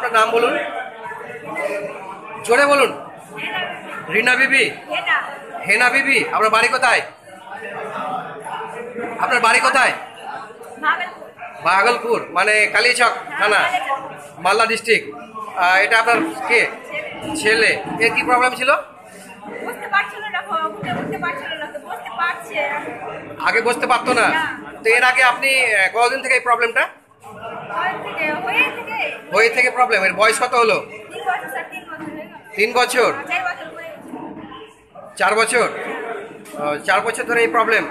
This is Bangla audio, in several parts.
আপনার নাম বলুন, জোরে বলুন। রিনা বিবি, হেনা বিবি। আপনার বাড়ি কোথায়? আপনার বাড়ি কোথায়? ভাগলপুর, মানে কালিয়াচক থানা, মালদা ডিস্ট্রিক্ট। এটা আপনার কে? ছেলে। এর কি প্রবলেম ছিল? আগে বসতে পারতো না। তো এর আগে আপনি কতদিন থেকে এই প্রবলেমটা হয়ে থেকে প্রবলেম? এর বয়স কত হলো? 3 বছর, 4 বছর। 4 বছর ধরে এই প্রবলেম।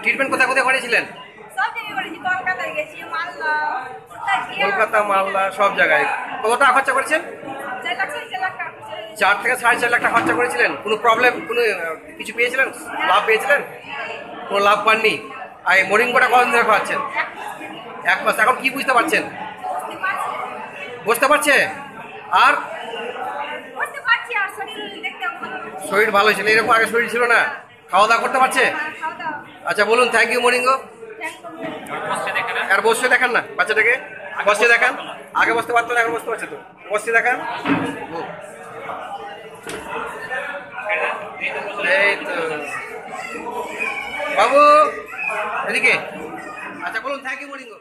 ট্রিটমেন্ট কোথায় কোথায় করেছিলেন? কলকাতা, মালদা, সব জায়গায়। কত টাকা খরচা করেছেন? 4 থেকে 4.5 লাখ টাকা খরচা করেছিলেন। কোনো প্রবলেম, কোনো কিছু পেয়েছিলেন? লাভ পেয়েছিলেন? কোনো লাভ পাননি। আর এই মরিঙ্গোটা কতদিন ধরে খাওয়াচ্ছেন? 1 মাস। এখন কি বুঝতে পারছেন? বুঝতে পারছে। আর শরীর ভালো ছিল? এরকম আগে শরীর ছিল না? খাওয়া দাওয়া করতে পারছে? আচ্ছা বলুন, থ্যাংক ইউ মরিঙ্গো। আর বসে দেখান না বাচ্চাটাকে, বসে দেখান। আগে বসতে পারতো না, এখন বসতে পারছে তো। বসে দেখান। এই তো বাবু, এদিকে। আচ্ছা বলুন, থ্যাংক ইউ মরিঙ্গো।